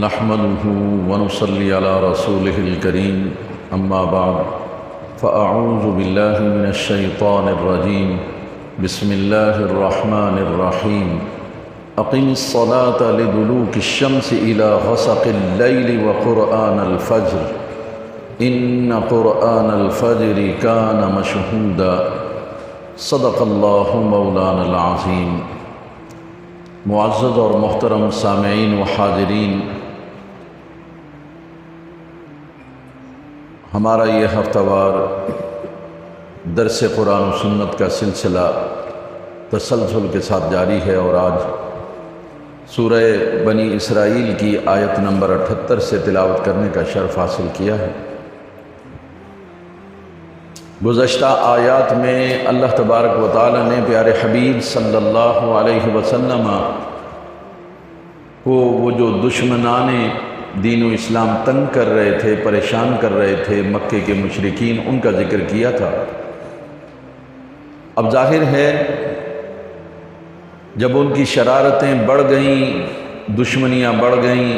نحمده ونصلي على رسوله الكريم اما بعد فاعوذ بالله من الشيطان الرجيم بسم الله الرحمن الرحيم اقم الصلاة لدلوك الشمس الى غسق الليل وقرآن الفجر ان قرآن الفجر كان مشهودا صدق الله مولانا العظيم۔ معزز اور محترم سامعین و حاضرین، ہمارا یہ ہفتہ وار درس قرآن و سنت کا سلسلہ تسلسل کے ساتھ جاری ہے، اور آج سورہ بنی اسرائیل کی آیت نمبر 78 سے تلاوت کرنے کا شرف حاصل کیا ہے۔ گزشتہ آیات میں اللہ تبارک و تعالی نے پیارے حبیب صلی اللہ علیہ وسلم کو وہ جو دشمنان دین و اسلام تنگ کر رہے تھے، پریشان کر رہے تھے، مکے کے مشرکین، ان کا ذکر کیا تھا۔ اب ظاہر ہے جب ان کی شرارتیں بڑھ گئیں، دشمنیاں بڑھ گئیں،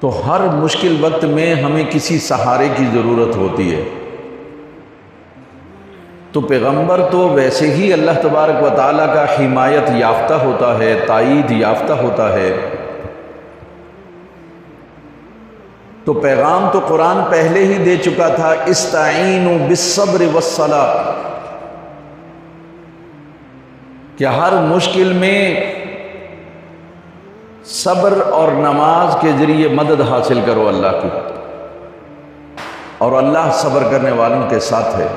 تو ہر مشکل وقت میں ہمیں کسی سہارے کی ضرورت ہوتی ہے۔ تو پیغمبر تو ویسے ہی اللہ تبارک و تعالیٰ کا حمایت یافتہ ہوتا ہے، تائید یافتہ ہوتا ہے۔ تو پیغام تو قرآن پہلے ہی دے چکا تھا، استعینوا بالصبر والصلاۃ، کہ ہر مشکل میں صبر اور نماز کے ذریعے مدد حاصل کرو اللہ کی، اور اللہ صبر کرنے والوں کے ساتھ ہے۔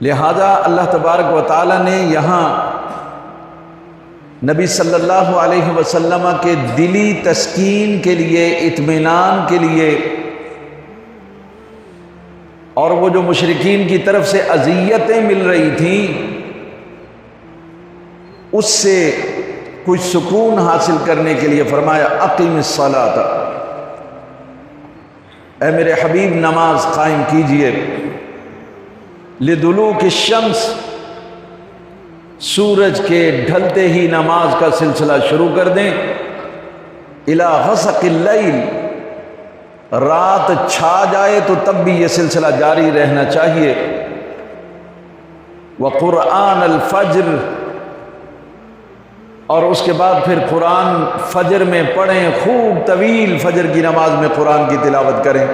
لہذا اللہ تبارک و تعالی نے یہاں نبی صلی اللہ علیہ وسلم کے دلی تسکین کے لیے، اطمینان کے لیے، اور وہ جو مشرکین کی طرف سے اذیتیں مل رہی تھیں اس سے کچھ سکون حاصل کرنے کے لیے فرمایا اقیم الصلاۃ، اے میرے حبیب نماز قائم کیجئے، لدلوک الشمس، سورج کے ڈھلتے ہی نماز کا سلسلہ شروع کر دیں، الی غسق اللیل، رات چھا جائے تو تب بھی یہ سلسلہ جاری رہنا چاہیے، وقرآن الفجر، اور اس کے بعد پھر قرآن فجر میں پڑھیں، خوب طویل فجر کی نماز میں قرآن کی تلاوت کریں۔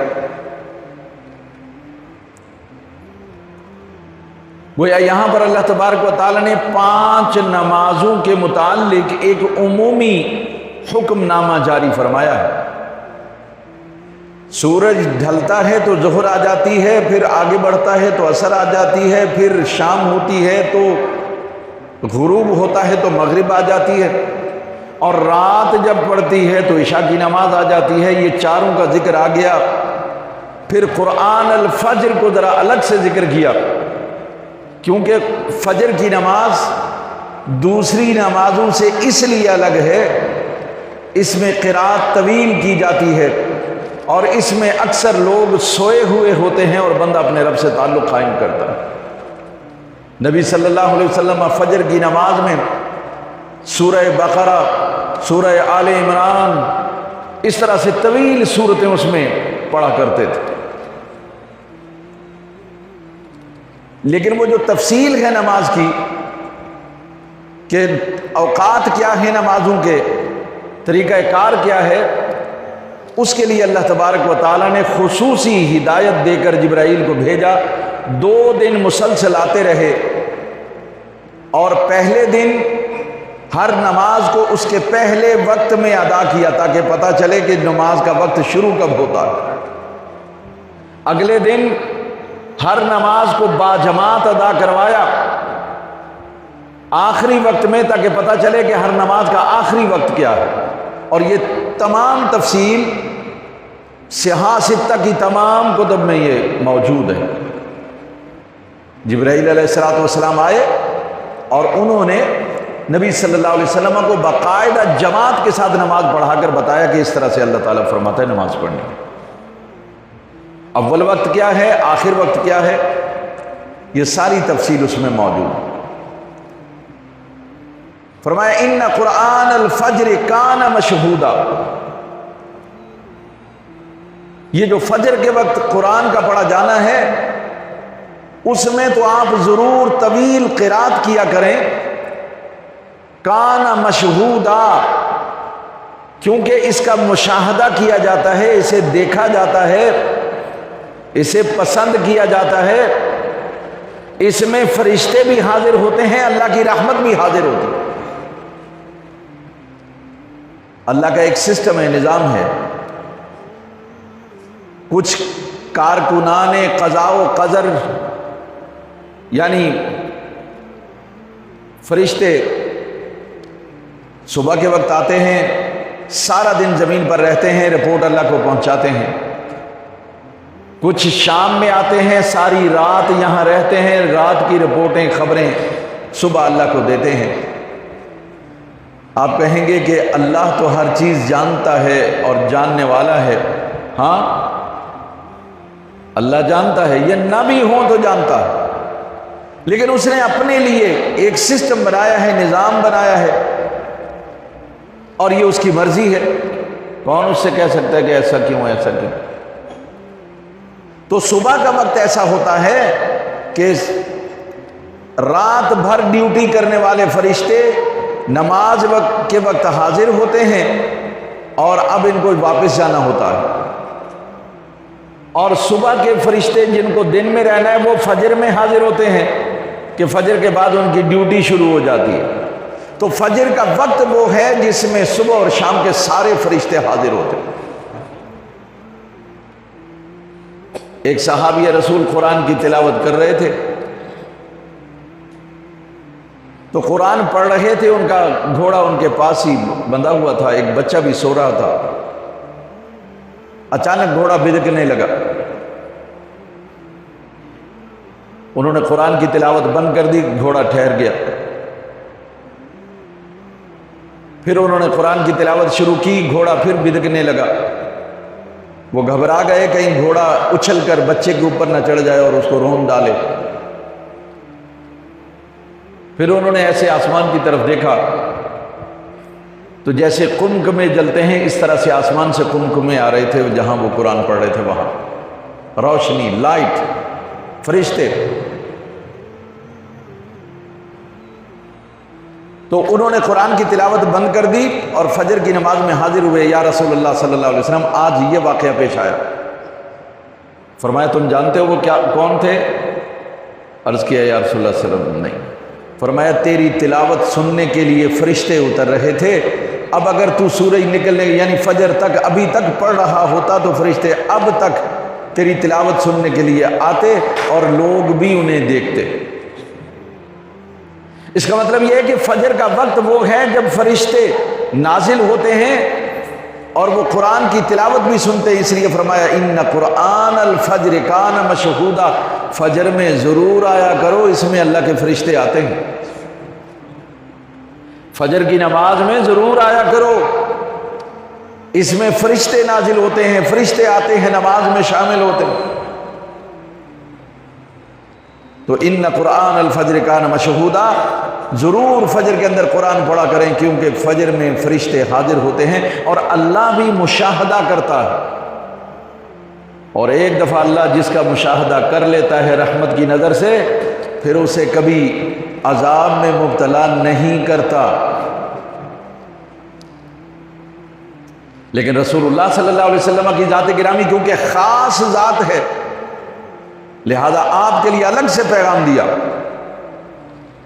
گویا یہاں پر اللہ تبارک و تعالی نے 5 نمازوں کے متعلق ایک عمومی حکم نامہ جاری فرمایا ہے۔ سورج ڈھلتا ہے تو ظہر آ جاتی ہے، پھر آگے بڑھتا ہے تو عصر آ جاتی ہے، پھر شام ہوتی ہے تو غروب ہوتا ہے تو مغرب آ جاتی ہے، اور رات جب پڑتی ہے تو عشاء کی نماز آ جاتی ہے۔ یہ چاروں کا ذکر آ گیا۔ پھر قرآن الفجر کو ذرا الگ سے ذکر کیا، کیونکہ فجر کی نماز دوسری نمازوں سے اس لیے الگ ہے، اس میں قرات طویل کی جاتی ہے، اور اس میں اکثر لوگ سوئے ہوئے ہوتے ہیں اور بندہ اپنے رب سے تعلق قائم کرتا ہے۔ نبی صلی اللہ علیہ وسلم فجر کی نماز میں سورہ بقرہ، سورہ آل عمران، اس طرح سے طویل سورتیں اس میں پڑھا کرتے تھے۔ لیکن وہ جو تفصیل ہے نماز کی، کہ اوقات کیا ہیں نمازوں کے، طریقہ کار کیا ہے، اس کے لیے اللہ تبارک و تعالیٰ نے خصوصی ہدایت دے کر جبرائیل کو بھیجا۔ 2 دن مسلسل آتے رہے، اور پہلے دن ہر نماز کو اس کے پہلے وقت میں ادا کیا تاکہ پتہ چلے کہ نماز کا وقت شروع کب ہوتا ہے۔ اگلے دن ہر نماز کو باجماعت ادا کروایا آخری وقت میں، تاکہ پتہ چلے کہ ہر نماز کا آخری وقت کیا ہے۔ اور یہ تمام تفصیل صحاح ستہ کی تمام کتب میں یہ موجود ہے۔ جبرائیل علیہ السلام آئے اور انہوں نے نبی صلی اللہ علیہ وسلم کو باقاعدہ جماعت کے ساتھ نماز پڑھا کر بتایا کہ اس طرح سے اللہ تعالیٰ فرماتا ہے نماز پڑھنی۔ اول وقت کیا ہے، آخر وقت کیا ہے، یہ ساری تفصیل اس میں موجود ہے۔ فرمایا ان قرآن الفجر کان مشہودا، یہ جو فجر کے وقت قرآن کا پڑھا جانا ہے اس میں تو آپ ضرور طویل قرات کیا کریں، کان مشہودا، کیونکہ اس کا مشاہدہ کیا جاتا ہے، اسے دیکھا جاتا ہے، اسے پسند کیا جاتا ہے، اس میں فرشتے بھی حاضر ہوتے ہیں، اللہ کی رحمت بھی حاضر ہوتی ہے۔ اللہ کا ایک سسٹم ہے، نظام ہے، کچھ کارکنان قضاء و قدر یعنی فرشتے صبح کے وقت آتے ہیں، سارا دن زمین پر رہتے ہیں، رپورٹ اللہ کو پہنچاتے ہیں، کچھ شام میں آتے ہیں، ساری رات یہاں رہتے ہیں، رات کی رپورٹیں خبریں صبح اللہ کو دیتے ہیں۔ آپ کہیں گے کہ اللہ تو ہر چیز جانتا ہے اور جاننے والا ہے، ہاں اللہ جانتا ہے، یہ نہ بھی ہوں تو جانتا ہے، لیکن اس نے اپنے لیے ایک سسٹم بنایا ہے، نظام بنایا ہے، اور یہ اس کی مرضی ہے، کون اس سے کہہ سکتا ہے کہ ایسا کیوں ایسا کیوں۔ تو صبح کا وقت ایسا ہوتا ہے کہ رات بھر ڈیوٹی کرنے والے فرشتے نماز کے وقت حاضر ہوتے ہیں، اور اب ان کو واپس جانا ہوتا ہے، اور صبح کے فرشتے جن کو دن میں رہنا ہے وہ فجر میں حاضر ہوتے ہیں کہ فجر کے بعد ان کی ڈیوٹی شروع ہو جاتی ہے۔ تو فجر کا وقت وہ ہے جس میں صبح اور شام کے سارے فرشتے حاضر ہوتے ہیں۔ ایک صحابی رسول قرآن کی تلاوت کر رہے تھے، تو قرآن پڑھ رہے تھے، ان کا گھوڑا ان کے پاس ہی بندھا ہوا تھا، ایک بچہ بھی سو رہا تھا، اچانک گھوڑا بدکنے لگا، انہوں نے قرآن کی تلاوت بند کر دی، گھوڑا ٹھہر گیا، پھر انہوں نے قرآن کی تلاوت شروع کی، گھوڑا پھر بدکنے لگا، وہ گھبرا گئے کہیں گھوڑا اچھل کر بچے کے اوپر نہ چڑھ جائے اور اس کو رون ڈالے۔ پھر انہوں نے ایسے آسمان کی طرف دیکھا تو جیسے قمقمے جلتے ہیں اس طرح سے آسمان سے قمقمے آ رہے تھے، جہاں وہ قرآن پڑھ رہے تھے وہاں روشنی، لائٹ، فرشتے۔ تو انہوں نے قرآن کی تلاوت بند کر دی اور فجر کی نماز میں حاضر ہوئے، یا رسول اللہ صلی اللہ علیہ وسلم آج یہ واقعہ پیش آیا۔ فرمایا تم جانتے ہو وہ کون تھے؟ عرض کیا یا رسول اللہ صلی اللہ علیہ وسلم نہیں۔ فرمایا تیری تلاوت سننے کے لیے فرشتے اتر رہے تھے، اب اگر تو سورج نکلنے یعنی فجر تک ابھی تک پڑھ رہا ہوتا تو فرشتے اب تک تیری تلاوت سننے کے لیے آتے اور لوگ بھی انہیں دیکھتے۔ اس کا مطلب یہ ہے کہ فجر کا وقت وہ ہے جب فرشتے نازل ہوتے ہیں اور وہ قرآن کی تلاوت بھی سنتے ہیں، اس لیے فرمایا ان قرآن الفجر کان مشہودا، فجر میں ضرور آیا کرو، اس میں اللہ کے فرشتے آتے ہیں، فجر کی نماز میں ضرور آیا کرو، اس میں فرشتے نازل ہوتے ہیں، فرشتے آتے ہیں، نماز میں شامل ہوتے ہیں۔ تو ان قرآن الفجر کان مشہودا، ضرور فجر کے اندر قرآن پڑھا کریں، کیونکہ فجر میں فرشتے حاضر ہوتے ہیں اور اللہ بھی مشاہدہ کرتا ہے، اور ایک دفعہ اللہ جس کا مشاہدہ کر لیتا ہے رحمت کی نظر سے، پھر اسے کبھی عذاب میں مبتلا نہیں کرتا۔ لیکن رسول اللہ صلی اللہ علیہ وسلم کی ذات گرامی کیونکہ خاص ذات ہے، لہذا آپ کے لیے الگ سے پیغام دیا،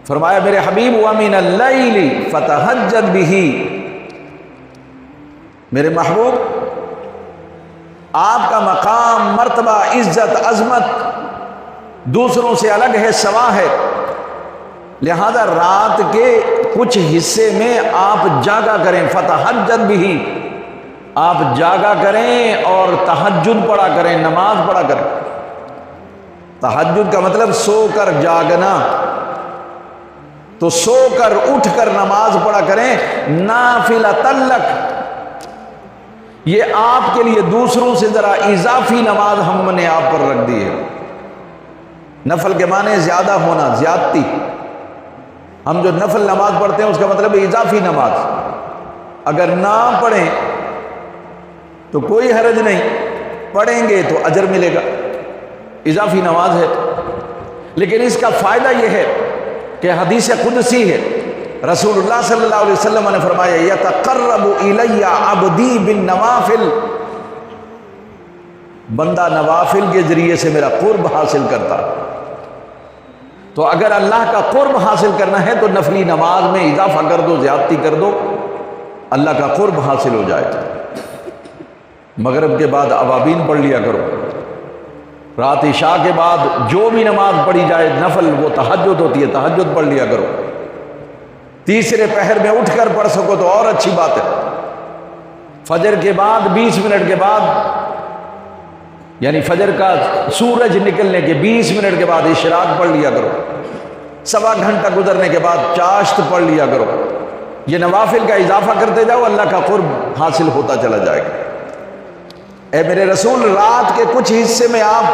فرمایا میرے حبیب وَمِنَ اللَّيْلِ فَتَهَجَّدْ بِهِ، میرے محبوب آپ کا مقام، مرتبہ، عزت، عظمت دوسروں سے الگ ہے، سوا ہے، لہذا رات کے کچھ حصے میں آپ جاگا کریں، فَتَهَجَّدْ بِهِ، آپ جاگا کریں اور تہجد پڑھا کریں، نماز پڑھا کریں۔ تہجد کا مطلب سو کر جاگنا، تو سو کر اٹھ کر نماز پڑھا کریں، نافلۃ لک، یہ آپ کے لیے دوسروں سے ذرا اضافی نماز ہم نے آپ پر رکھ دی ہے۔ نفل کے معنی زیادہ ہونا، زیادتی، ہم جو نفل نماز پڑھتے ہیں اس کا مطلب ہے اضافی نماز، اگر نہ پڑھیں تو کوئی حرج نہیں، پڑھیں گے تو اجر ملے گا، اضافی نماز ہے۔ لیکن اس کا فائدہ یہ ہے کہ حدیث قدسی ہے، رسول اللہ صلی اللہ علیہ وسلم نے فرمایا یتقرب الی عبدی بالنوافل، بندہ نوافل کے ذریعے سے میرا قرب حاصل کرتا۔ تو اگر اللہ کا قرب حاصل کرنا ہے تو نفلی نماز میں اضافہ کر دو، زیادتی کر دو، اللہ کا قرب حاصل ہو جائے۔ مغرب کے بعد اوابین پڑھ لیا کرو، رات عشاء کے بعد جو بھی نماز پڑھی جائے نفل، وہ تہجد ہوتی ہے، تہجد پڑھ لیا کرو۔ تیسرے پہر میں اٹھ کر پڑھ سکو تو اور اچھی بات ہے۔ فجر کے بعد 20 منٹ کے بعد، یعنی فجر کا سورج نکلنے کے 20 منٹ کے بعد اشراق پڑھ لیا کرو، سوا گھنٹہ گزرنے کے بعد چاشت پڑھ لیا کرو۔ یہ نوافل کا اضافہ کرتے جاؤ، اللہ کا قرب حاصل ہوتا چلا جائے گا۔ اے میرے رسول، رات کے کچھ حصے میں آپ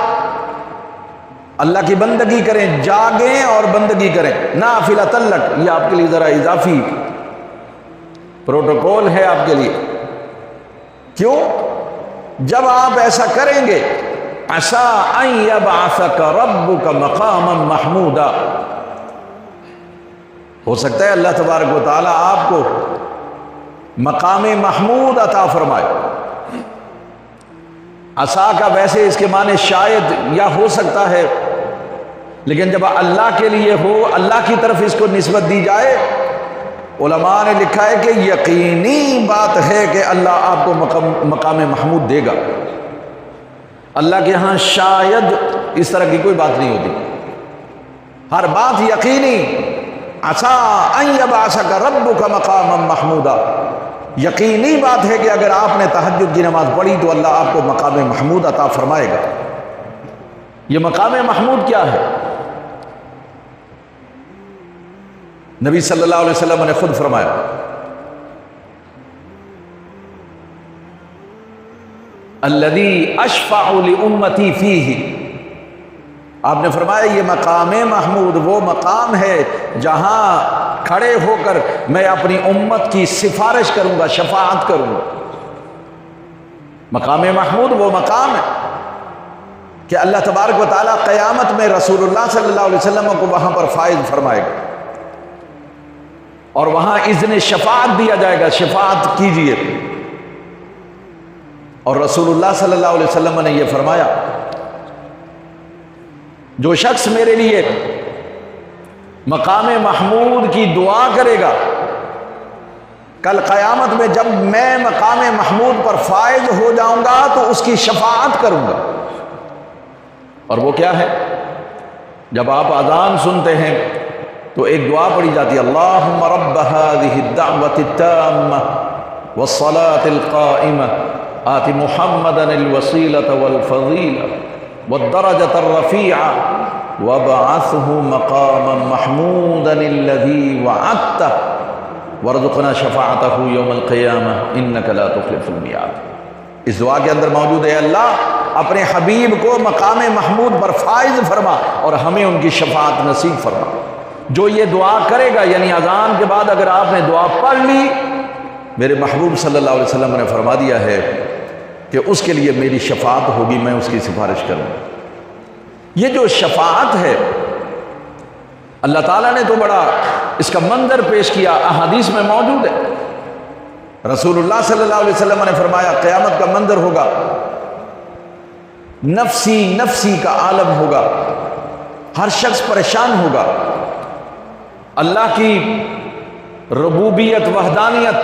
اللہ کی بندگی کریں، جاگیں اور بندگی کریں، نافلۃ لک، یہ آپ کے لیے ذرا اضافی پروٹوکول ہے آپ کے لیے۔ کیوں؟ جب آپ ایسا کریں گے عسیٰ ان یبعثک ربک مقاما محمودا، ہو سکتا ہے اللہ تبارک و تعالیٰ آپ کو مقام محمود عطا فرمائے۔ عسیٰ کا ویسے اس کے معنی شاید یا ہو سکتا ہے، لیکن جب اللہ کے لیے ہو، اللہ کی طرف اس کو نسبت دی جائے، علماء نے لکھا ہے کہ یقینی بات ہے کہ اللہ آپ کو مقام محمود دے گا۔ اللہ کے ہاں شاید اس طرح کی کوئی بات نہیں ہوتی، ہر بات یقینی۔ عسیٰ ان یبعثک ربک مقاما محمودا، یقینی بات ہے کہ اگر آپ نے تہجد کی نماز پڑھی تو اللہ آپ کو مقام محمود عطا فرمائے گا۔ یہ مقام محمود کیا ہے؟ نبی صلی اللہ علیہ وسلم نے خود فرمایا، الذی اشفع لامتی فیہ، آپ نے فرمایا یہ مقام محمود وہ مقام ہے جہاں کھڑے ہو کر میں اپنی امت کی سفارش کروں گا، شفاعت کروں گا۔ مقام محمود وہ مقام ہے کہ اللہ تبارک و تعالیٰ قیامت میں رسول اللہ صلی اللہ علیہ وسلم کو وہاں پر فائز فرمائے گا، اور وہاں اذن شفاعت دیا جائے گا، شفاعت کیجئے۔ اور رسول اللہ صلی اللہ علیہ وسلم نے یہ فرمایا، جو شخص میرے لیے مقام محمود کی دعا کرے گا، کل قیامت میں جب میں مقام محمود پر فائز ہو جاؤں گا تو اس کی شفاعت کروں گا۔ اور وہ کیا ہے؟ جب آپ اذان سنتے ہیں تو ایک دعا پڑھی جاتی ہے، اللہم رب هذه الدعوة التامة والصلاة القائمة آت محمدا الوسیلة والفضیلة والدرجة الرفیعة وابعثه مقاما محمودا الذی وعدته وارزقنا شفاعته یوم القیامة انک لا تخلف المیعاد۔ اس دعا کے اندر موجود ہے، اللہ اپنے حبیب کو مقام محمود پر فائز فرما اور ہمیں ان کی شفاعت نصیب فرما۔ جو یہ دعا کرے گا، یعنی اذان کے بعد اگر آپ نے دعا پڑھ لی، میرے محبوب صلی اللہ علیہ وسلم نے فرما دیا ہے کہ اس کے لیے میری شفاعت ہوگی، میں اس کی سفارش کروں۔ یہ جو شفاعت ہے، اللہ تعالیٰ نے تو بڑا اس کا منظر پیش کیا، احادیث میں موجود ہے۔ رسول اللہ صلی اللہ علیہ وسلم نے فرمایا قیامت کا منظر ہوگا، نفسی نفسی کا عالم ہوگا، ہر شخص پریشان ہوگا، اللہ کی ربوبیت، وحدانیت،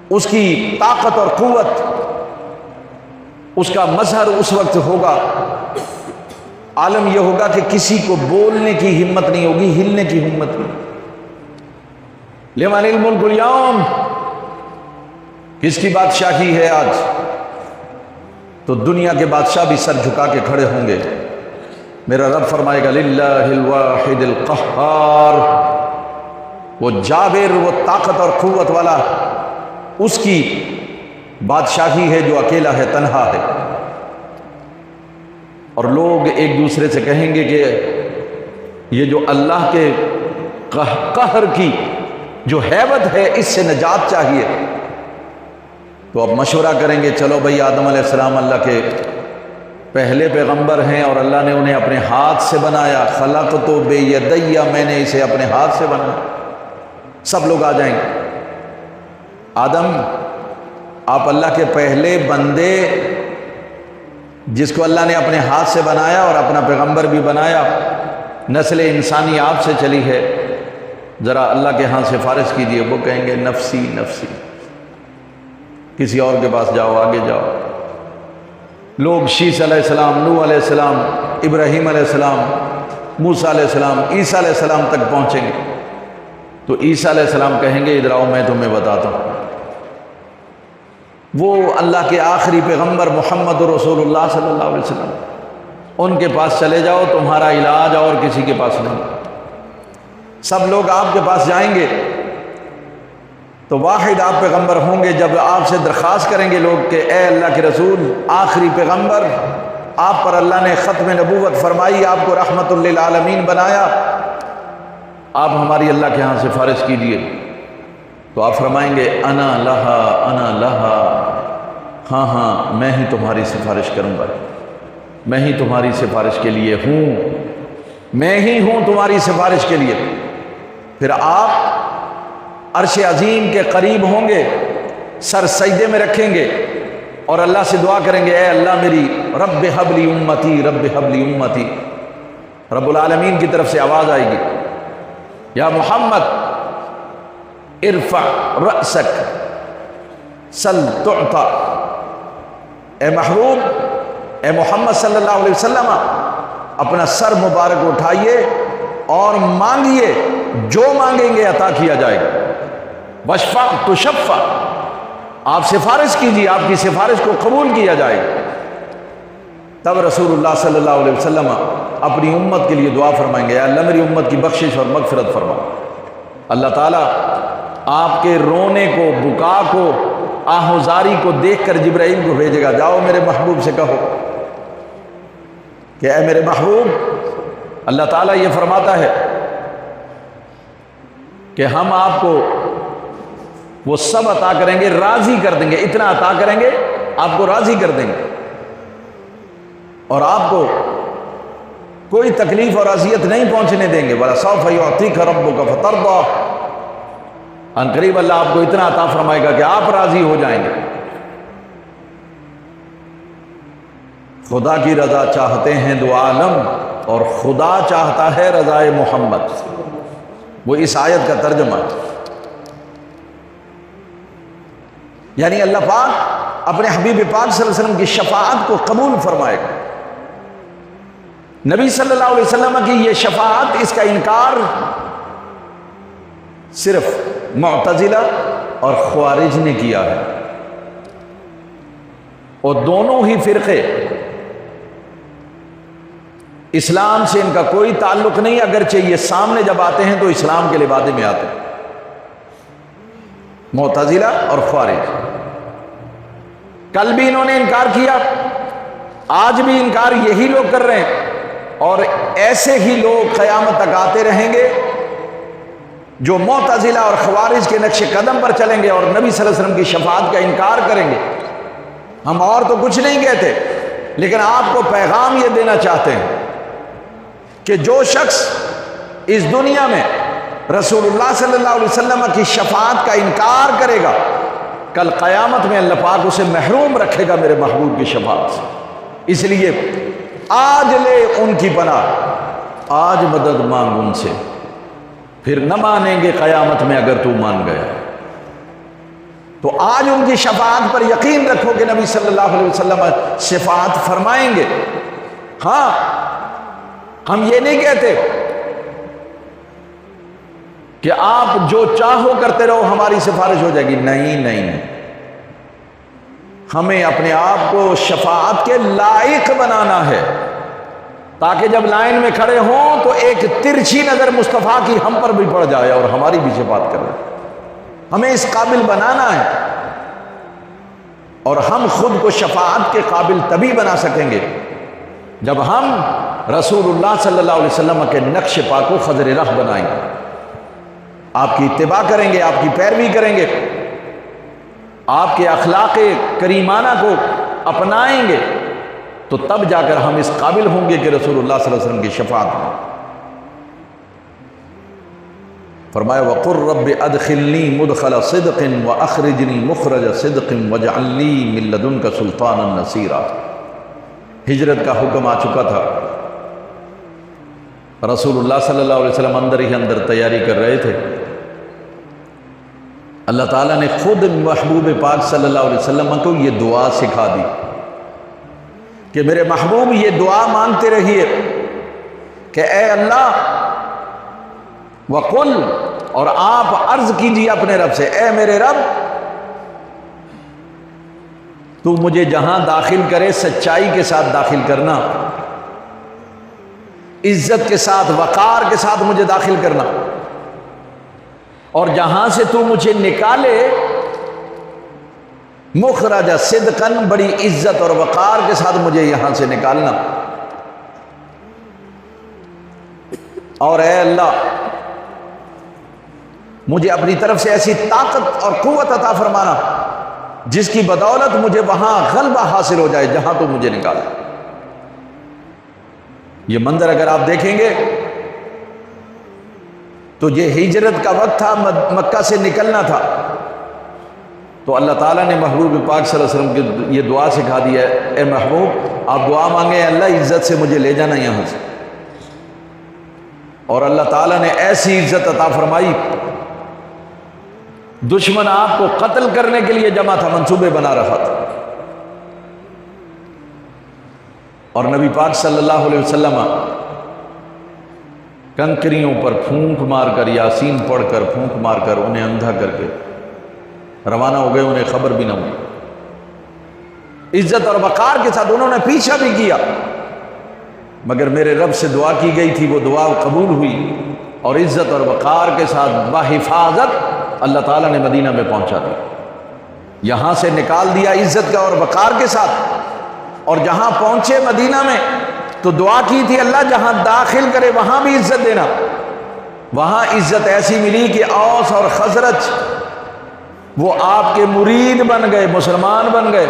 اس کی طاقت اور قوت، اس کا مظہر اس وقت ہوگا۔ عالم یہ ہوگا کہ کسی کو بولنے کی ہمت نہیں ہوگی، ہلنے کی ہمت نہیں۔ لمن الملک اليوم، کس کی بادشاہی ہے آج؟ تو دنیا کے بادشاہ بھی سر جھکا کے کھڑے ہوں گے۔ میرا رب فرمائے گا للہ الواحد القہار، وہ جابر، وہ طاقت اور قوت والا، اس کی بادشاہی ہے جو اکیلا ہے، تنہا ہے۔ اور لوگ ایک دوسرے سے کہیں گے کہ یہ جو اللہ کے قہر کی جو ہیبت ہے اس سے نجات چاہیے. تو اب مشورہ کریں گے چلو بھائی آدم علیہ السلام اللہ کے پہلے پیغمبر ہیں اور اللہ نے انہیں اپنے ہاتھ سے بنایا. خلقت بیدی، میں نے اسے اپنے ہاتھ سے بنایا. سب لوگ آ جائیں گے. آدم آپ اللہ کے پہلے بندے جس کو اللہ نے اپنے ہاتھ سے بنایا اور اپنا پیغمبر بھی بنایا، نسل انسانی آپ سے چلی ہے، ذرا اللہ کے ہاں سفارش کیجیے. وہ کہیں گے نفسی نفسی، کسی اور کے پاس جاؤ، آگے جاؤ. لوگ شیس علیہ السلام، نوح علیہ السلام، ابراہیم علیہ السلام، موسیٰ علیہ السلام، عیسیٰ علیہ السلام تک پہنچیں گے. تو عیسیٰ علیہ السلام کہیں گے ادھر آؤ میں تمہیں بتاتا ہوں. وہ اللہ کے آخری پیغمبر محمد رسول اللہ صلی اللہ علیہ وسلم، ان کے پاس چلے جاؤ، تمہارا علاج اور کسی کے پاس نہیں. سب لوگ آپ کے پاس جائیں گے تو واحد آپ پیغمبر ہوں گے. جب آپ سے درخواست کریں گے لوگ کہ اے اللہ کے رسول، آخری پیغمبر، آپ پر اللہ نے ختم نبوت فرمائی، آپ کو رحمت للعالمین بنایا، آپ ہماری اللہ کے ہاں سفارش کیجیے. تو آپ فرمائیں گے انا لہا انا لہا، ہاں ہاں میں ہی تمہاری سفارش کروں گا، میں ہی تمہاری سفارش کے لیے ہوں، میں ہی ہوں تمہاری سفارش کے لیے. پھر آپ عرش عظیم کے قریب ہوں گے، سر سجدے میں رکھیں گے اور اللہ سے دعا کریں گے اے اللہ میری رب حبلی امتی، رب حبلی امتی. رب العالمین کی طرف سے آواز آئے گی یا محمد ارفع رأسک سل تعطا، اے محبوب، اے محمد صلی اللہ علیہ وسلم، اپنا سر مبارک اٹھائیے اور مانگیے، جو مانگیں گے عطا کیا جائے گا. واشفع تشفع، آپ سفارش کیجیے، آپ کی سفارش کو قبول کیا جائے گا. تب رسول اللہ صلی اللہ علیہ وسلم اپنی امت کے لیے دعا فرمائیں گے اے اللہ میری امت کی بخشش اور مغفرت فرما. اللہ تعالیٰ آپ کے رونے کو، بکا کو، آہوزاری کو دیکھ کر جبرائیل کو بھیجے گا، جاؤ میرے محبوب سے کہو کہ اے میرے محبوب، اللہ تعالیٰ یہ فرماتا ہے کہ ہم آپ کو وہ سب عطا کریں گے، راضی کر دیں گے، اتنا عطا کریں گے آپ کو راضی کر دیں گے، اور آپ کو کوئی تکلیف اور اذیت نہیں پہنچنے دیں گے. وَلَسَوْفَ يُعْطِيكَ رَبُّكَ فَتَرْضَىٰ، ان قریب اللہ آپ کو اتنا عطا فرمائے گا کہ آپ راضی ہو جائیں گے. خدا کی رضا چاہتے ہیں دو عالم، اور خدا چاہتا ہے رضائے محمد. وہ اس آیت کا ترجمہ ہے. یعنی اللہ پاک اپنے حبیب پاک صلی اللہ علیہ وسلم کی شفاعت کو قبول فرمائے گا. نبی صلی اللہ علیہ وسلم کی یہ شفاعت، اس کا انکار صرف معتزلہ اور خوارج نے کیا ہے، اور دونوں ہی فرقے اسلام سے ان کا کوئی تعلق نہیں، اگرچہ یہ سامنے جب آتے ہیں تو اسلام کے لبادے میں آتے ہیں. معتزلہ اور خوارج کل بھی انہوں نے انکار کیا، آج بھی انکار یہی لوگ کر رہے ہیں، اور ایسے ہی لوگ قیامت تک آتے رہیں گے جو معتزلہ اور خوارج کے نقش قدم پر چلیں گے اور نبی صلی اللہ علیہ وسلم کی شفاعت کا انکار کریں گے. ہم اور تو کچھ نہیں کہتے، لیکن آپ کو پیغام یہ دینا چاہتے ہیں کہ جو شخص اس دنیا میں رسول اللہ صلی اللہ علیہ وسلم کی شفاعت کا انکار کرے گا، کل قیامت میں اللہ پاک اسے محروم رکھے گا میرے محبوب کی شفاعت سے. اس لیے آج لے ان کی پناہ، آج مدد مانگ ان سے، پھر نہ مانیں گے قیامت میں اگر تو مان گیا. تو آج ان کی شفاعت پر یقین رکھو کہ نبی صلی اللہ علیہ وسلم شفاعت فرمائیں گے. ہاں، ہم یہ نہیں کہتے کہ آپ جو چاہو کرتے رہو ہماری سفارش ہو جائے گی، نہیں نہیں نہیں. ہمیں اپنے آپ کو شفاعت کے لائق بنانا ہے، تاکہ جب لائن میں کھڑے ہوں تو ایک ترچھی نظر مصطفیٰ کی ہم پر بھی پڑ جائے اور ہماری بھی شفاعت کرے. ہمیں اس قابل بنانا ہے، اور ہم خود کو شفاعت کے قابل تبھی بنا سکیں گے جب ہم رسول اللہ صلی اللہ علیہ وسلم کے نقش پا کو خضر راہ بنائیں گے. آپ کی اتباع کریں گے، آپ کی پیروی کریں گے، آپ کے اخلاق کریمانہ کو اپنائیں گے، تو تب جا کر ہم اس قابل ہوں گے کہ رسول اللہ صلی اللہ علیہ وسلم کی شفاعت میں۔ فرمایا وَقُلْ رَبِّ أَدْخِلْنِي مُدْخَلَ صِدْقٍ وَأَخْرِجْنِي مُخْرَجَ صِدْقٍ وَاجْعَلْ لِي مِن لَّدُنْكَ سُلْطَانًا نَصِيرًا۔ ہجرت کا حکم آ چکا تھا، رسول اللہ صلی اللہ علیہ وسلم اندر ہی اندر تیاری کر رہے تھے۔ اللہ تعالیٰ نے خود محبوب پاک صلی اللہ علیہ وسلم کو یہ دعا سکھا دی کہ میرے محبوب یہ دعا مانگتے رہیے کہ اے اللہ، وقل، اور آپ عرض کیجیے اپنے رب سے، اے میرے رب، تو مجھے جہاں داخل کرے سچائی کے ساتھ داخل کرنا، عزت کے ساتھ، وقار کے ساتھ مجھے داخل کرنا، اور جہاں سے تو مجھے نکالے مخرج صدقاً، بڑی عزت اور وقار کے ساتھ مجھے یہاں سے نکالنا، اور اے اللہ مجھے اپنی طرف سے ایسی طاقت اور قوت عطا فرمانا جس کی بدولت مجھے وہاں غلبہ حاصل ہو جائے جہاں تو مجھے نکالے۔ یہ منظر اگر آپ دیکھیں گے تو یہ ہجرت کا وقت تھا، مکہ سے نکلنا تھا، تو اللہ تعالیٰ نے محبوب پاک صلی اللہ علیہ وسلم کی یہ دعا سکھا دی ہے، اے محبوب آپ دعا مانگیں، اللہ عزت سے مجھے لے جانا یہاں سے، اور اللہ تعالیٰ نے ایسی عزت عطا فرمائی، دشمن آپ کو قتل کرنے کے لیے جمع تھا، منصوبے بنا رہا تھا، اور نبی پاک صلی اللہ علیہ وسلم کنکریوں پر پھونک مار کر، یاسین پڑھ کر، پھونک مار کر، انہیں اندھا کر کے روانہ ہو گئے، انہیں خبر بھی نہ ہوئی۔ عزت اور وقار کے ساتھ انہوں نے پیچھا بھی کیا، مگر میرے رب سے دعا کی گئی تھی، وہ دعا قبول ہوئی، اور عزت اور وقار کے ساتھ بحفاظت اللہ تعالیٰ نے مدینہ میں پہنچا دیا، یہاں سے نکال دیا عزت کا اور وقار کے ساتھ، اور جہاں پہنچے مدینہ میں تو دعا کی تھی اللہ جہاں داخل کرے وہاں بھی عزت دینا، وہاں عزت ایسی ملی کہ اوس اور خزرج وہ آپ کے مرید بن گئے، مسلمان بن گئے،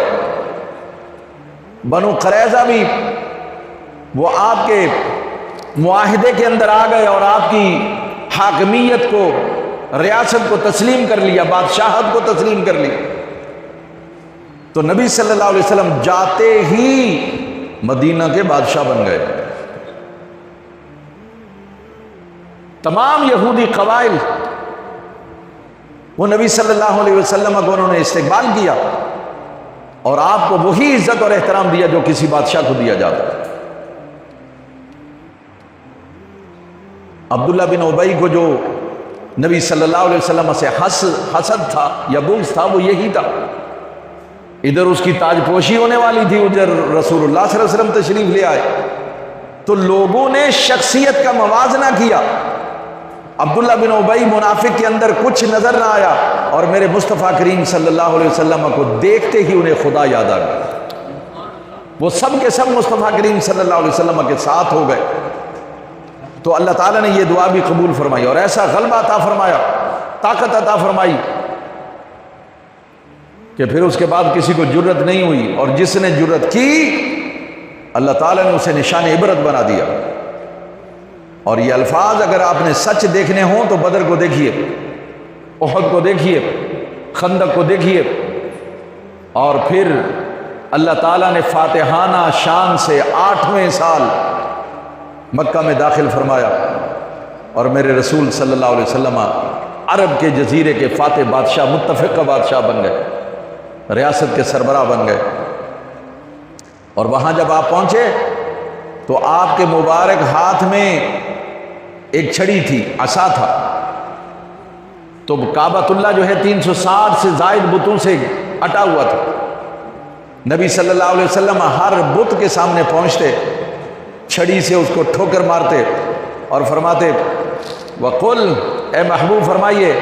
بنو قریظہ بھی وہ آپ کے معاہدے کے اندر آ گئے اور آپ کی حاکمیت کو، ریاست کو تسلیم کر لیا، بادشاہت کو تسلیم کر لی، تو نبی صلی اللہ علیہ وسلم جاتے ہی مدینہ کے بادشاہ بن گئے۔ تمام یہودی قبائل وہ نبی صلی اللہ علیہ وسلم کو انہوں نے استقبال کیا، اور آپ کو وہی عزت اور احترام دیا جو کسی بادشاہ کو دیا جاتا ہے۔ عبداللہ بن ابی کو جو نبی صلی اللہ علیہ وسلم سے حسد تھا یا بغض تھا، وہ یہی تھا، ادھر اس کی تاج پوشی ہونے والی تھی، ادھر رسول اللہ صلی اللہ علیہ وسلم تشریف لے آئے، تو لوگوں نے شخصیت کا موازنہ کیا، عبداللہ بن ابی منافق کے اندر کچھ نظر نہ آیا، اور میرے مصطفیٰ کریم صلی اللہ علیہ وسلم کو دیکھتے ہی انہیں خدا یاد آ گیا، وہ سب کے سب مصطفیٰ کریم صلی اللہ علیہ وسلم کے ساتھ ہو گئے، تو اللہ تعالیٰ نے یہ دعا بھی قبول فرمائی، اور ایسا غلبہ عطا فرمایا، طاقت عطا فرمائی کہ پھر اس کے بعد کسی کو جرت نہیں ہوئی، اور جس نے جرت کی اللہ تعالیٰ نے اسے نشان عبرت بنا دیا۔ اور یہ الفاظ اگر آپ نے سچ دیکھنے ہوں تو بدر کو دیکھیے، احد کو دیکھیے، خندق کو دیکھیے، اور پھر اللہ تعالیٰ نے فاتحانہ شان سے 8ویں سال مکہ میں داخل فرمایا، اور میرے رسول صلی اللہ علیہ وسلم عرب کے جزیرے کے فاتح بادشاہ، متفقہ بادشاہ بن گئے، ریاست کے سربراہ بن گئے۔ اور وہاں جب آپ پہنچے تو آپ کے مبارک ہاتھ میں ایک چھڑی تھی، عصا تھا، تو کعبۃ اللہ جو ہے 360 سے زائد بتوں سے اٹا ہوا تھا، نبی صلی اللہ علیہ وسلم ہر بت کے سامنے پہنچتے، چھڑی سے اس کو ٹھوکر مارتے اور فرماتے وقل، اے محبوب فرمائیے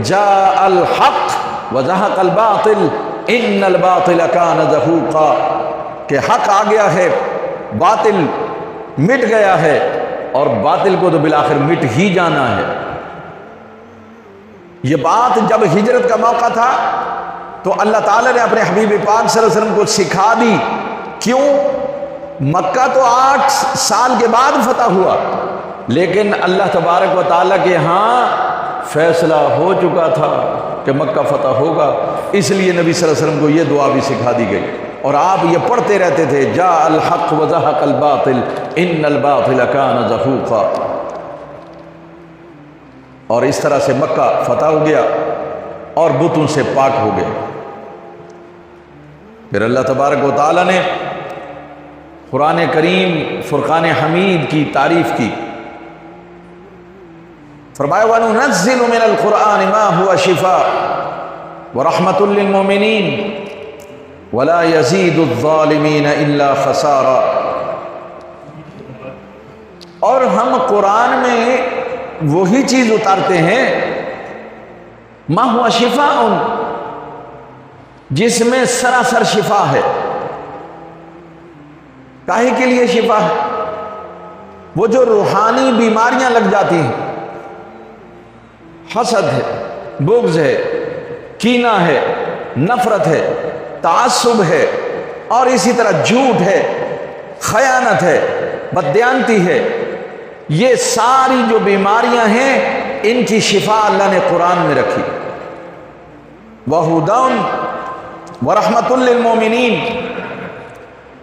جاء الحق وزہق الباطل ان الباطل کان زہوقا، کہ حق آ گیا ہے، باطل مٹ گیا ہے، اور باطل کو تو بالآخر مٹ ہی جانا ہے۔ یہ بات جب ہجرت کا موقع تھا تو اللہ تعالیٰ نے اپنے حبیب پاک صلی اللہ علیہ وسلم کو سکھا دی. کیوں؟ مکہ تو 8 سال کے بعد فتح ہوا، لیکن اللہ تبارک و تعالیٰ کے ہاں فیصلہ ہو چکا تھا کہ مکہ فتح ہوگا. اس لیے نبی صلی اللہ علیہ وسلم کو یہ دعا بھی سکھا دی گئی، اور آپ یہ پڑھتے رہتے تھے، جاء الحق وزهق الباطل ان الباطل كان زهوقا. اور اس طرح سے مکہ فتح ہو گیا اور بتوں سے پاک ہو گیا. پھر اللہ تبارک و تعالیٰ نے قرآن کریم فرقان حمید کی تعریف کی. فرمایا وَنُنَزِّلُ مِنَ الْقُرْآنِ مَا هُوَ شِفَاءٌ وَرَحْمَةٌ لِّلْمُؤْمِنِينَ وَلَا يَزِيدُ الظَّالِمِينَ إِلَّا خَسَارًا. اور ہم قرآن میں وہی چیز اتارتے ہیں ما هو شفاء، جس میں سراسر شفا ہے. کاہے کے لیے شفا ہے؟ وہ جو روحانی بیماریاں لگ جاتی ہیں، حسد ہے، بغض ہے، کینہ ہے، نفرت ہے، تعصب ہے، اور اسی طرح جھوٹ ہے، خیانت ہے، بددیانتی ہے، یہ ساری جو بیماریاں ہیں ان کی شفا اللہ نے قرآن میں رکھی. وَهُدًى وَرَحْمَةٌ لِّلْمُؤْمِنِينَ،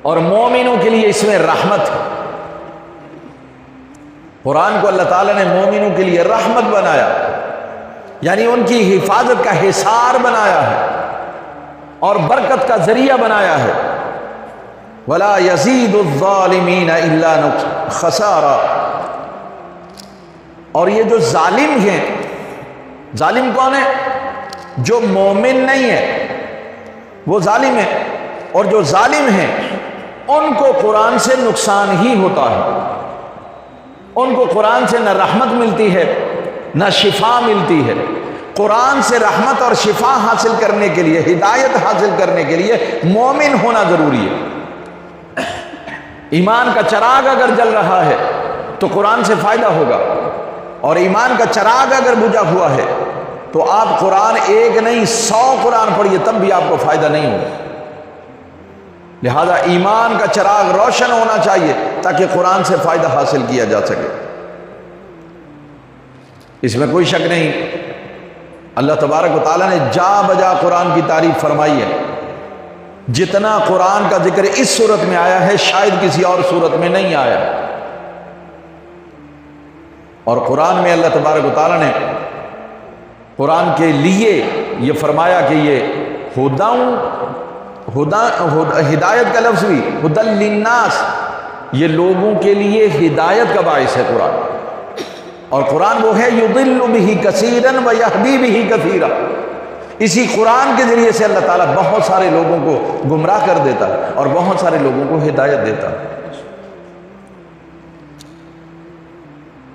اور مومنوں کے لیے اس میں رحمت ہے. قرآن کو اللہ تعالیٰ نے مومنوں کے لیے رحمت بنایا، یعنی ان کی حفاظت کا حصار بنایا ہے اور برکت کا ذریعہ بنایا ہے. وَلَا يَزِيدُ الظَّالِمِينَ إِلَّا خَسَارًا. اور یہ جو ظالم ہیں، ظالم کون ہے؟ جو مومن نہیں ہے وہ ظالم ہے، اور جو ظالم ہیں ان کو قرآن سے نقصان ہی ہوتا ہے. ان کو قرآن سے نہ رحمت ملتی ہے نہ شفا ملتی ہے. قرآن سے رحمت اور شفا حاصل کرنے کے لیے، ہدایت حاصل کرنے کے لیے مومن ہونا ضروری ہے. ایمان کا چراغ اگر جل رہا ہے تو قرآن سے فائدہ ہوگا، اور ایمان کا چراغ اگر بجھا ہوا ہے تو آپ قرآن ایک نہیں 100 قرآن پڑھیے تب بھی آپ کو فائدہ نہیں ہوگا. لہذا ایمان کا چراغ روشن ہونا چاہیے تاکہ قرآن سے فائدہ حاصل کیا جا سکے. اس میں کوئی شک نہیں، اللہ تبارک و تعالیٰ نے جا بجا قرآن کی تعریف فرمائی ہے. جتنا قرآن کا ذکر اس صورت میں آیا ہے شاید کسی اور صورت میں نہیں آیا. اور قرآن میں اللہ تبارک و تعالیٰ نے قرآن کے لیے یہ فرمایا کہ یہ ہدایت کا لفظ بھی ہدی للناس، یہ لوگوں کے لیے ہدایت کا باعث ہے قرآن. اور قرآن وہ ہے یضل بہ کثیرا ویہدی بہ کثیرا. اسی قرآن کے ذریعے سے اللہ تعالیٰ بہت سارے لوگوں کو گمراہ کر دیتا ہے اور بہت سارے لوگوں کو ہدایت دیتا ہے.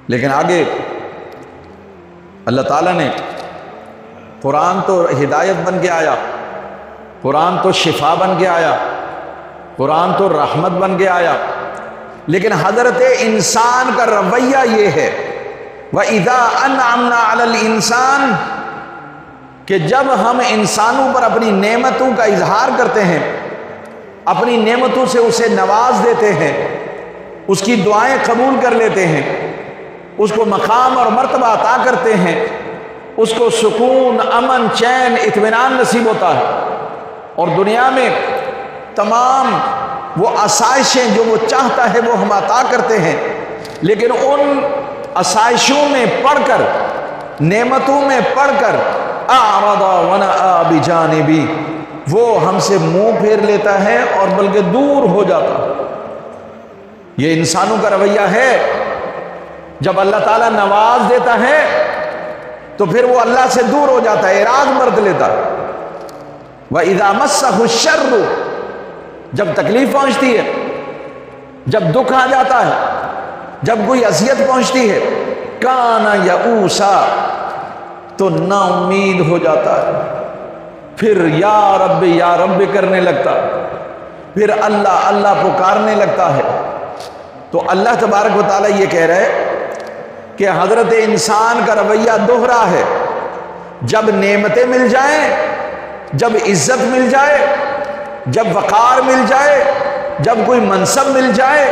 لیکن آگے اللہ تعالیٰ نے قرآن تو ہدایت بن کے آیا، قرآن تو شفا بن کے آیا، قرآن تو رحمت بن کے آیا، لیکن حضرت انسان کا رویہ یہ ہے وَإِذَا أَنْعَمْنَا عَلَى الْإِنسَانِ، کہ جب ہم انسانوں پر اپنی نعمتوں کا اظہار کرتے ہیں، اپنی نعمتوں سے اسے نواز دیتے ہیں، اس کی دعائیں قبول کر لیتے ہیں، اس کو مقام اور مرتبہ عطا کرتے ہیں، اس کو سکون، امن، چین، اطمینان نصیب ہوتا ہے، اور دنیا میں تمام وہ آسائشیں جو وہ چاہتا ہے وہ ہم عطا کرتے ہیں. لیکن ان آسائشوں میں پڑھ کر، نعمتوں میں پڑھ کر اعرض ونأى بجانبی، وہ ہم سے منہ پھیر لیتا ہے اور بلکہ دور ہو جاتا ہے. یہ انسانوں کا رویہ ہے. جب اللہ تعالیٰ نواز دیتا ہے تو پھر وہ اللہ سے دور ہو جاتا ہے، اعراض برت لیتا ہے. وَإِذَا مَسَّهُ الشَّرُّ، جب تکلیف پہنچتی ہے، جب دکھ آ جاتا ہے، جب کوئی اذیت پہنچتی ہے، کَانَ یئوسا، تو نا امید ہو جاتا ہے، پھر یا رب کرنے لگتا ہے، پھر اللہ اللہ پکارنے لگتا ہے. تو اللہ تبارک و تعالیٰ یہ کہہ رہے کہ حضرت انسان کا رویہ دوہرا ہے. جب نعمتیں مل جائیں، جب عزت مل جائے، جب وقار مل جائے، جب کوئی منصب مل جائے،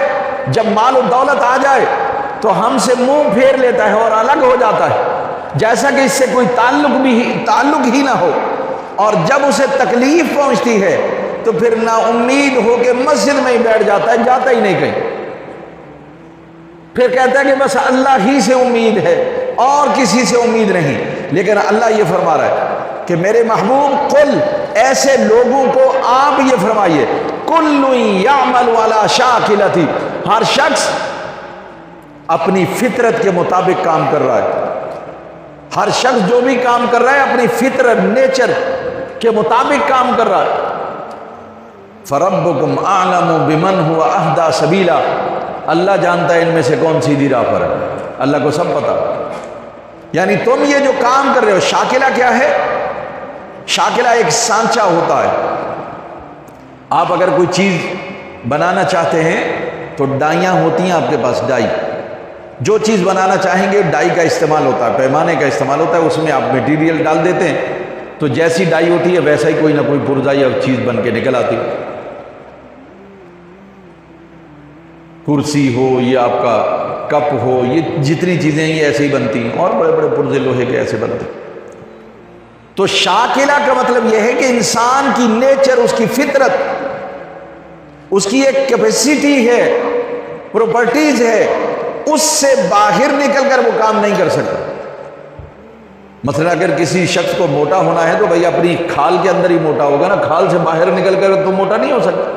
جب مال و دولت آ جائے تو ہم سے منہ پھیر لیتا ہے اور الگ ہو جاتا ہے، جیسا کہ اس سے کوئی تعلق ہی نہ ہو۔ اور جب اسے تکلیف پہنچتی ہے تو پھر نا امید ہو کے مسجد میں ہی بیٹھ جاتا ہے، جاتا ہی نہیں کہیں، پھر کہتا ہے کہ بس اللہ ہی سے امید ہے اور کسی سے امید نہیں۔ لیکن اللہ یہ فرما رہا ہے کہ میرے محبوب قل، ایسے لوگوں کو آپ یہ فرمائیے، کل یعمل علی شاکلتی، ہر شخص اپنی فطرت کے مطابق کام کر رہا ہے، ہر شخص جو بھی کام کر رہا ہے اپنی فطرت، نیچر کے مطابق کام کر رہا ہے۔ فَرَبُّكُمْ أَعْلَمُ بِمَنْ هُوَ أَهْدَى سَبِيلًا، اللہ جانتا ہے ان میں سے کون سیدھی راہ پر ہے، اللہ کو سب پتا۔ یعنی تم یہ جو کام کر رہے ہو، شاکلہ کیا ہے؟ شاکلہ ایک سانچہ ہوتا ہے۔ آپ اگر کوئی چیز بنانا چاہتے ہیں تو ڈائیاں ہوتی ہیں آپ کے پاس، ڈائی، جو چیز بنانا چاہیں گے ڈائی کا استعمال ہوتا ہے، پیمانے کا استعمال ہوتا ہے، اس میں آپ میٹیریل ڈال دیتے ہیں تو جیسی ڈائی ہوتی ہے ویسا ہی کوئی نہ کوئی پرزائی اور چیز بن کے نکل آتی ہے۔ کرسی ہو، یہ آپ کا کپ ہو، یہ جتنی چیزیں یہ ایسے ہی بنتی ہیں، اور بڑے بڑے پرزے لوہے کے ایسے بنتے ہیں۔ تو شاکلہ کا مطلب یہ ہے کہ انسان کی نیچر، اس کی فطرت، اس کی ایک کیپیسٹی ہے، پراپرٹیز ہے، اس سے باہر نکل کر وہ کام نہیں کر سکتا۔ مثلا اگر کسی شخص کو موٹا ہونا ہے تو بھئی اپنی کھال کے اندر ہی موٹا ہوگا نا، کھال سے باہر نکل کر تو موٹا نہیں ہو سکتا۔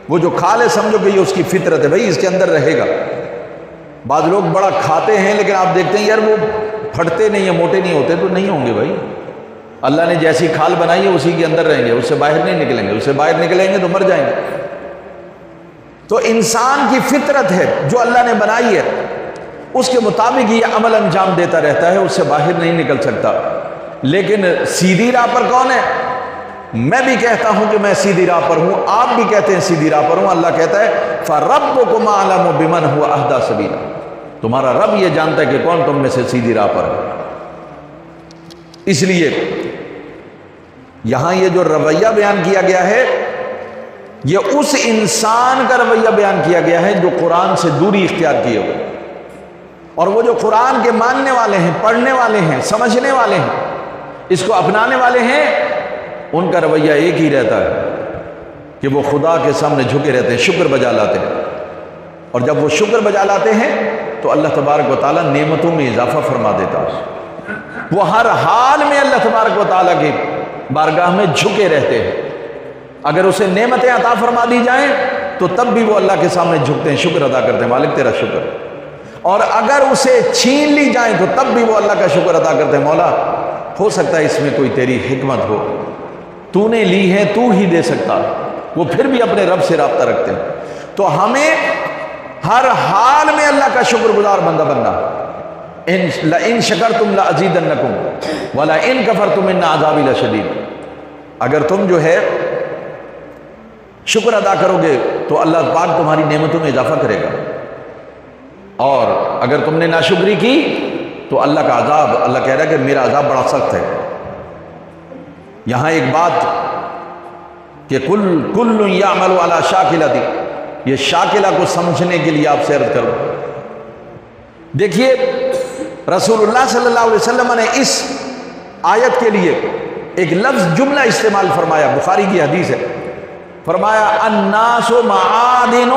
وہ جو کھال ہے سمجھو کہ یہ اس کی فطرت ہے، بھئی اس کے اندر رہے گا۔ بعض لوگ بڑا کھاتے ہیں لیکن آپ دیکھتے ہیں یار وہ پھٹتے نہیں ہیں، موٹے نہیں ہوتے، تو نہیں ہوں گے بھائی، اللہ نے جیسی کھال بنائی ہے اسی کے اندر رہیں گے، اس سے باہر نہیں نکلیں گے، اس سے باہر نکلیں گے تو مر جائیں گے۔ تو انسان کی فطرت ہے جو اللہ نے بنائی ہے، اس کے مطابق یہ عمل انجام دیتا رہتا ہے، اس سے باہر نہیں نکل سکتا۔ لیکن سیدھی راہ پر کون ہے؟ میں بھی کہتا ہوں کہ میں سیدھی راہ پر ہوں، آپ بھی کہتے ہیں سیدھی راہ پر ہوں۔ اللہ کہتا ہے فَرَبُّكُمْ أَعْلَمُ بِمَنْ هُوَ أَهْدَى سَبِيلًا، تمہارا رب یہ جانتا ہے کہ کون تم میں سے سیدھی راہ پر ہے۔ اس لیے یہاں یہ جو رویہ بیان کیا گیا ہے، یہ اس انسان کا رویہ بیان کیا گیا ہے جو قرآن سے دوری اختیار کیے ہوئے، اور وہ جو قرآن کے ماننے والے ہیں، پڑھنے والے ہیں، سمجھنے والے ہیں، اس کو اپنانے والے ہیں، ان کا رویہ ایک ہی رہتا ہے کہ وہ خدا کے سامنے جھکے رہتے ہیں، شکر بجا لاتے ہیں، اور جب وہ شکر بجا لاتے ہیں تو اللہ تبارک و تعالیٰ نعمتوں میں اضافہ فرما دیتا ہے۔ وہ ہر حال میں اللہ تبارک و تعالیٰ کی بارگاہ میں جھکے رہتے ہیں۔ اگر اسے نعمتیں عطا فرما دی جائیں تو تب بھی وہ اللہ کے سامنے جھکتے ہیں، شکر ادا کرتے ہیں، مالک تیرا شکر۔ اور اگر اسے چھین لی جائیں تو تب بھی وہ اللہ کا شکر ادا کرتے ہیں، مولا ہو سکتا ہے اس میں کوئی تیری حکمت ہو، تو نے لی ہے تو ہی دے سکتا۔ وہ پھر بھی اپنے رب سے رابطہ رکھتے ہیں۔ تو ہمیں ہر حال میں اللہ کا شکر گزار بندہ بننا۔ لَإِن شَكَرْتُمْ لَأَزِيدَنَّكُمْ وَلَئِن كَفَرْتُمْ إِنَّ عَذَابِي لَشَدِيدٌ، اگر تم جو ہے شکر ادا کرو گے تو اللہ پاک تمہاری نعمتوں میں اضافہ کرے گا، اور اگر تم نے ناشکری کی تو اللہ کا عذاب، اللہ کہہ رہا ہے کہ میرا عذاب بڑا سخت ہے۔ یہاں ایک بات کہ کل یعمل علی شاکلتی، یہ شاکلہ کو سمجھنے کے لیے آپ سے عرض کرو۔ دیکھیے رسول اللہ صلی اللہ علیہ وسلم نے اس آیت کے لیے ایک لفظ جملہ استعمال فرمایا، بخاری کی حدیث ہے، فرمایا الناس معادن،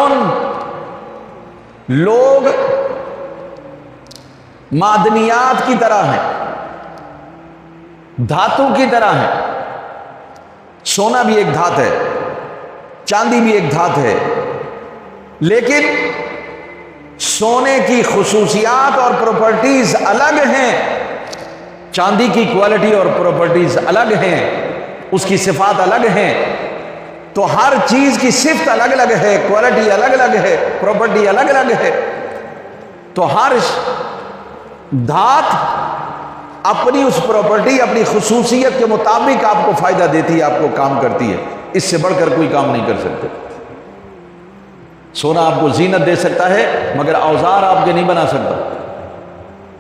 لوگ معدنیات کی طرح ہیں، دھاتوں کی طرح ہیں۔ سونا بھی ایک دھات ہے، چاندی بھی ایک دھات ہے، لیکن سونے کی خصوصیات اور پراپرٹیز الگ ہیں، چاندی کی کوالٹی اور پراپرٹیز الگ ہیں، اس کی صفات الگ ہیں۔ تو ہر چیز کی صفت الگ الگ ہے، کوالٹی الگ الگ ہے، پراپرٹی الگ الگ ہے۔ تو ہر دھات اپنی اس پراپرٹی، اپنی خصوصیت کے مطابق آپ کو فائدہ دیتی ہے، آپ کو کام کرتی ہے، اس سے بڑھ کر کوئی کام نہیں کر سکتے۔ سونا آپ کو زینت دے سکتا ہے مگر اوزار آپ کے نہیں بنا سکتا۔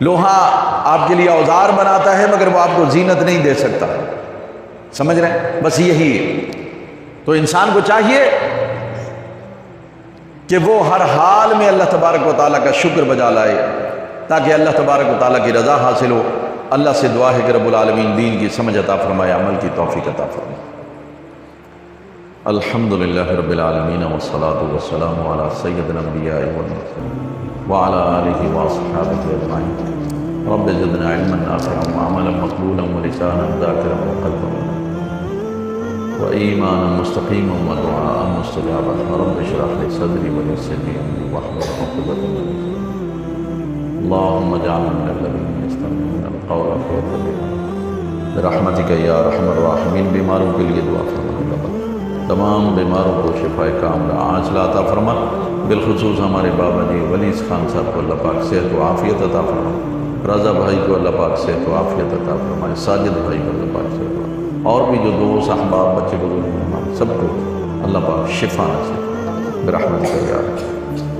لوہا آپ کے لیے اوزار بناتا ہے مگر وہ آپ کو زینت نہیں دے سکتا، سمجھ رہے ہیں؟ بس یہی ہے۔ تو انسان کو چاہیے کہ وہ ہر حال میں اللہ تبارک و تعالیٰ کا شکر بجا لائے تاکہ اللہ تبارک و تعالیٰ کی رضا حاصل ہو۔ اللہ سے دعا ہے کہ رب العالمین دین کی سمجھ عطا فرمائے، عمل کی توفیق عطا فرمائے۔ الحمدللہ رب العالمین والصلاة والسلام علی سید الانبیاء والمرسلین وعلی آلہ واصحابہ اجمعین۔ رب زدنا علما نافعا وعملا مقبولا ولسانا ذاکرا وقلبا وإيمانا مستقيما ودعاء مستجابا رب اشرح لي صدري ويسر لي أمري واحلل عقدة من لساني اللهم اجعلنا من الذين يستمعون القول فيتبعون برحمتك يا أرحم الراحمين۔ بیماروں کے لیے دعا فرما اللہ، تمام بیماروں کو شفاء کاملہ عاجلہ عطا فرما، بالخصوص ہمارے بابا جی ونیس خان صاحب کو اللہ پاک صحت و عافیت عطا فرما، رضا بھائی کو اللہ پاک صحت و عافیت عطا فرمائے، ساجد بھائی کو اللہ پاک صحت و عافیت، اور بھی جو دوست احباب بچے بزرگ ہیں ہمارے سب کو اللہ پاک شفا نصیب برحمتک یا رب۔